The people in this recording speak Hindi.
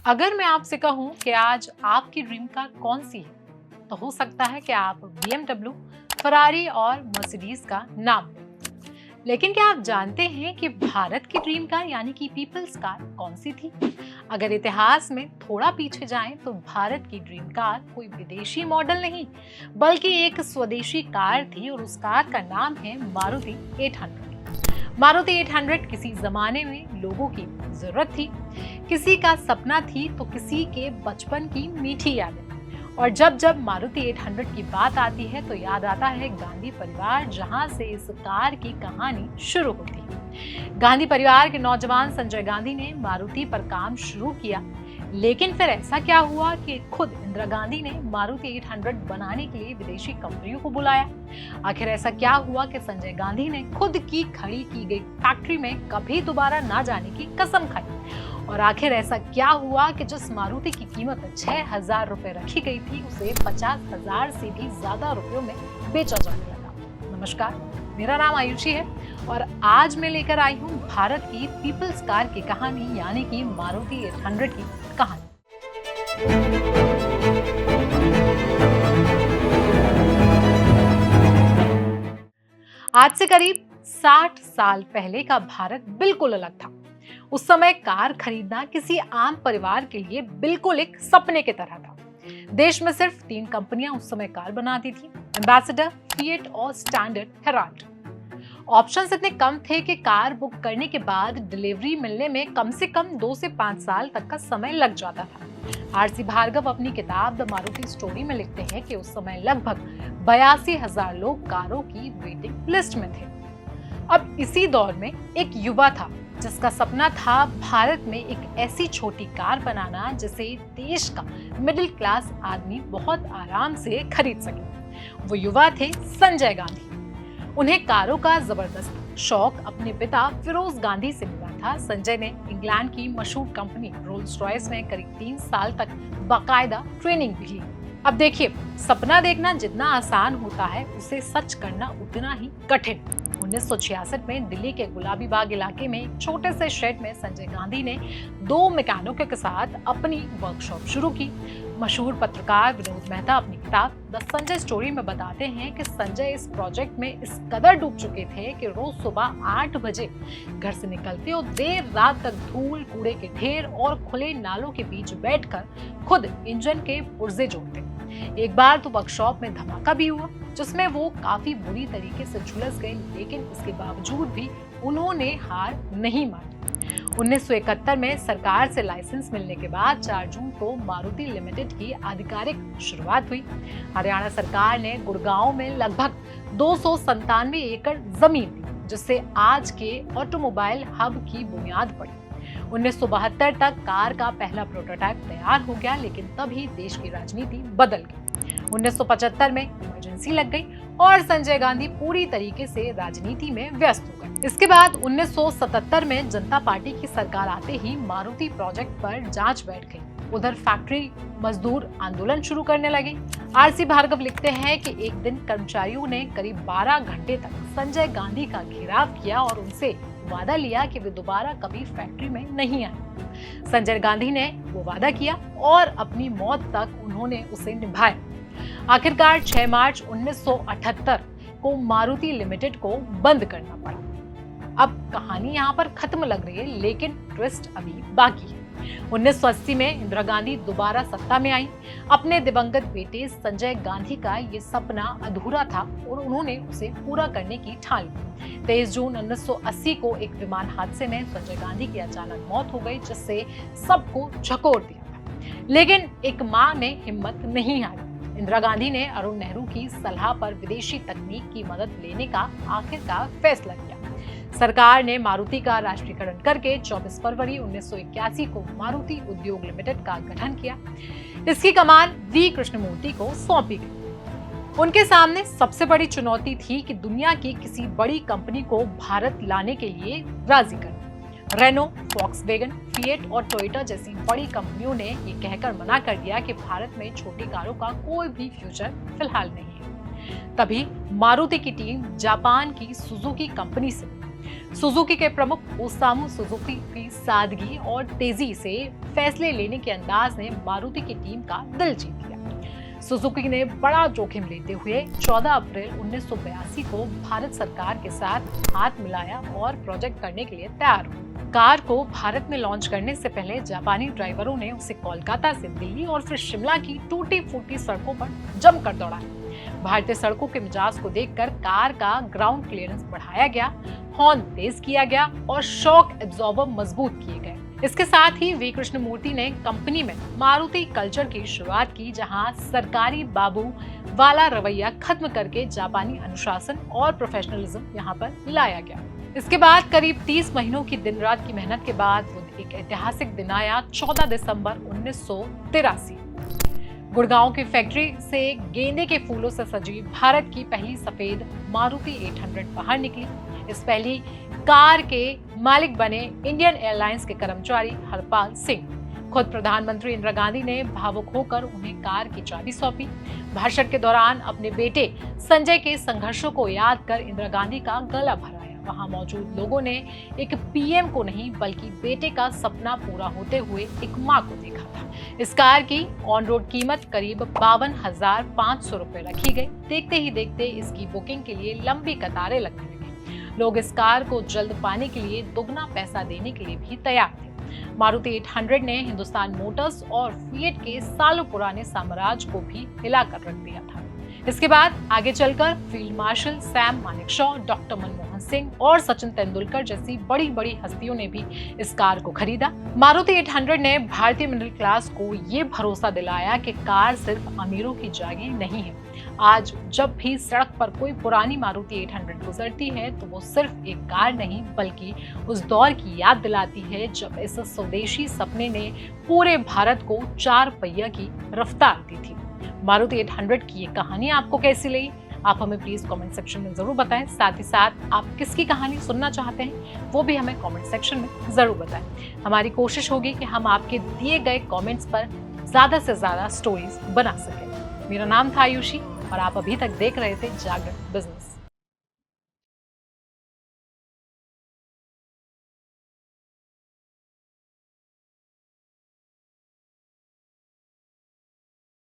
अगर मैं आपसे कहूं कि आज आपकी ड्रीम कार कौन सी है, तो हो सकता है कि आप BMW, फरारी और मर्सिडीज का नाम लें। लेकिन क्या आप जानते हैं कि भारत की ड्रीम कार यानी कि पीपल्स कार कौन सी थी? अगर इतिहास में थोड़ा पीछे जाएं तो भारत की ड्रीम कार कोई विदेशी मॉडल नहीं, बल्कि एक स्वदेशी कार थी और उस कार का नाम है मारुति 800। मारुति 800 किसी जमाने में लोगों की जरूरत थी, किसी का सपना थी तो किसी के बचपन की मीठी यादें। और जब जब मारुति 800 की बात आती है तो याद आता है गांधी परिवार, जहां से इस कार की कहानी शुरू होती है। गांधी परिवार के नौजवान संजय गांधी ने मारुति पर काम शुरू किया, लेकिन फिर ऐसा क्या हुआ कि खुद इंदिरा गांधी ने मारुति 800 बनाने के लिए विदेशी कंपनियों को बुलाया। आखिर ऐसा क्या हुआ कि संजय गांधी ने खुद की खड़ी की गई फैक्ट्री में कभी दोबारा ना जाने की कसम खाई? और आखिर ऐसा क्या हुआ कि जिस मारुति की कीमत 6,000 रुपए रखी गई थी, उसे 50,000 से भी ज्यादा रुपयों में बेचा जाने लगा? नमस्कार, मेरा नाम आयुषी है और आज मैं लेकर आई हूँ भारत की पीपल्स कार की कहानी यानी कि मारुति 800 की कहानी। आज से करीब 60 साल पहले का भारत बिल्कुल अलग था। उस समय कार खरीदना किसी आम परिवार के लिए बिल्कुल एक सपने की तरह था। देश में सिर्फ 3 कंपनियां उस समय कार बनाती थी, एम्बेसडर, फिएट और स्टैंडर्ड हेराल्ड। ऑप्शंस इतने कम थे कि कार बुक करने के बाद डिलीवरी मिलने में कम से कम 2 से 5 साल तक का समय लग जाता था। आरसी भार्गव अपनी किताब द मारुति स्टोरी में लिखते हैं कि उस समय लगभग 82,000 लोग कारों की वेटिंग लिस्ट में थे। अब इसी दौर में एक युवा था जिसका सपना था भारत में एक ऐसी छोटी कार बनाना जिसे देश का मिडिल क्लास आदमी बहुत आराम से खरीद सके। वो युवा थे संजय गांधी। उन्हें कारों का जबरदस्त शौक अपने पिता फिरोज गांधी से मिला था। संजय ने इंग्लैंड की मशहूर कंपनी रोल्स रॉयस में करीब 3 साल तक बाकायदा ट्रेनिंग भी ली। अब देखिए, सपना देखना जितना आसान होता है, उसे सच करना उतना ही कठिन। 1966 में दिल्ली के गुलाबी बाग इलाके में एक छोटे से शेड में संजय गांधी ने 2 मैकेनिकों के साथ अपनी वर्कशॉप शुरू की। मशहूर पत्रकार विनोद मेहता अपनी किताब द संजय स्टोरी में बताते हैं कि संजय इस प्रोजेक्ट में इस कदर डूब चुके थे कि रोज सुबह 8 बजे घर से निकलते और देर रात तक धूल, कूड़े के ढेर और खुले नालों के बीच बैठकर खुद इंजन के पुर्जे जोड़ते। एक बार तो वर्कशॉप में धमाका भी हुआ, जिसमें वो काफी बुरी तरीके से झुलस गए, लेकिन इसके बावजूद भी उन्होंने हार नहीं मानी। 1971 में सरकार से लाइसेंस मिलने के बाद 4 जून को मारुति लिमिटेड की आधिकारिक शुरुआत हुई। हरियाणा सरकार ने गुड़गांव में लगभग 297 एकड़ जमीन दी, जिससे आज के ऑटोमोबाइल हब की बुनियाद पड़ी। 1972 तक कार का पहला प्रोटोटाइप तैयार हो गया, लेकिन तभी देश की राजनीति बदल गई। 1975 में इमरजेंसी लग गई और संजय गांधी पूरी तरीके से राजनीति में व्यस्त हो गए। इसके बाद 1977 में जनता पार्टी की सरकार आते ही मारुति प्रोजेक्ट पर जांच बैठ गई। उधर फैक्ट्री मजदूर आंदोलन शुरू करने लगे। आरसी भार्गव लिखते हैं कि एक दिन कर्मचारियों ने करीब 12 घंटे तक संजय गांधी का घेराव किया और उनसे वादा लिया कि वे दोबारा कभी फैक्ट्री में नहीं आए। संजय गांधी ने वो वादा किया और अपनी मौत तक उन्होंने उसे निभाया। आखिरकार 6 मार्च 1978 को मारुति लिमिटेड को बंद करना पड़ा। अब कहानी यहाँ पर खत्म लग रही है, लेकिन ट्विस्ट अभी बाकी है। 1980 में इंदिरा गांधी दोबारा सत्ता में आई। अपने दिवंगत बेटे संजय गांधी का ये सपना अधूरा था और उन्होंने उसे पूरा करने की ठान ली। 23 जून 1980 को एक विमान हादसे में संजय गांधी की अचानक मौत हो गई, जिससे सबको झकोर दिया था। लेकिन एक मां ने हिम्मत नहीं हारी। इंदिरा गांधी ने अरुण नेहरू की सलाह पर विदेशी तकनीक की मदद लेने का आखिरकार फैसला किया। सरकार ने मारुति का राष्ट्रीयकरण करके 24 फरवरी 1981 को मारुति उद्योग लिमिटेड का गठन किया। इसकी कमान वी कृष्णमूर्ति को सौंपी गई। उनके सामने सबसे बड़ी चुनौती थी कि दुनिया की किसी बड़ी कंपनी को भारत लाने के लिए राजी करना। रेनो, वॉक्सवैगन, फिएट और टोयोटा जैसी बड़ी कंपनियों ने ये कहकर मना कर दिया कि भारत में छोटी कारों का कोई भी फ्यूचर फिलहाल नहीं है। तभी मारुति की टीम जापान की सुजुकी कंपनी से सुजुकी के प्रमुख ओसामू सुजुकी की सादगी और तेजी से फैसले लेने के अंदाज ने मारुति की टीम का दिल जीत लिया। सुजुकी ने बड़ा जोखिम लेते हुए 14 अप्रैल 1982 को भारत सरकार के साथ हाथ मिलाया और प्रोजेक्ट करने के लिए तैयार हुए। कार को भारत में लॉन्च करने से पहले जापानी ड्राइवरों ने उसे कोलकाता से दिल्ली और फिर शिमला की टूटी फूटी सड़कों पर जमकर दौड़ाया। भारतीय सड़कों के मिजाज को देखकर कार का ग्राउंड क्लियरेंस बढ़ाया गया, हॉर्न तेज किया गया और शॉक एब्जॉर्बर मजबूत किए गए। इसके साथ ही वी कृष्णमूर्ति ने कंपनी में मारुति कल्चर की शुरुआत की, जहां सरकारी बाबू वाला रवैया खत्म करके जापानी अनुशासन और प्रोफेशनलिज्म यहां पर लाया गया। इसके बाद करीब 30 महीनों की दिन रात की मेहनत के बाद एक ऐतिहासिक दिन आया 14 दिसंबर 1983। गुड़गांव की फैक्ट्री से गेंदे के फूलों से सजी भारत की पहली सफेद मारुति 800 बाहर निकली। इस पहली कार के मालिक बने इंडियन एयरलाइंस के कर्मचारी हरपाल सिंह। खुद प्रधानमंत्री इंदिरा गांधी ने भावुक होकर उन्हें कार की चाबी सौंपी। भाषण के दौरान अपने बेटे संजय के संघर्षों को याद कर इंदिरा गांधी का गला भराया। वहां मौजूद लोगों ने एक पीएम को नहीं बल्कि बेटे का सपना पूरा होते हुए एक मां को देखा था। इस कार की ऑन रोड कीमत करीब 52,500 रुपए रखी गई। देखते ही देखते इसकी बुकिंग के लिए लंबी कतारें लगने लगी। लोग इस कार को जल्द पाने के लिए दुगना पैसा देने के लिए भी तैयार थे। मारुति 800 ने हिंदुस्तान मोटर्स और फिएट के सालों पुराने साम्राज्य को भी हिलाकर रख दिया था। इसके बाद आगे चलकर field marshal Sam Manekshaw, doctor Manmohan Singh और सचिन तेंदुलकर जैसी बड़ी बड़ी हस्तियों ने भी इस कार को खरीदा। मारुति 800 ने भारतीय मिडिल क्लास को ये भरोसा दिलाया कि कार सिर्फ अमीरों की जागीर नहीं है। आज जब भी सड़क पर कोई पुरानी मारुति 800 गुजरती है तो वो सिर्फ एक कार नहीं बल्कि उस दौर की याद दिलाती है जब इस स्वदेशी सपने ने पूरे भारत को 4 पहिया की रफ्तार दी थी। मारुति 800 की ये कहानी आपको कैसी लगी? आप हमें प्लीज कमेंट सेक्शन में जरूर बताएं। साथ ही साथ आप किसकी कहानी सुनना चाहते हैं वो भी हमें कमेंट सेक्शन में जरूर बताएं। हमारी कोशिश होगी कि हम आपके दिए गए कमेंट्स पर ज्यादा से ज्यादा स्टोरीज बना सकें। मेरा नाम था आयुषी और आप अभी तक देख रहे थे जागरण बिजनेस।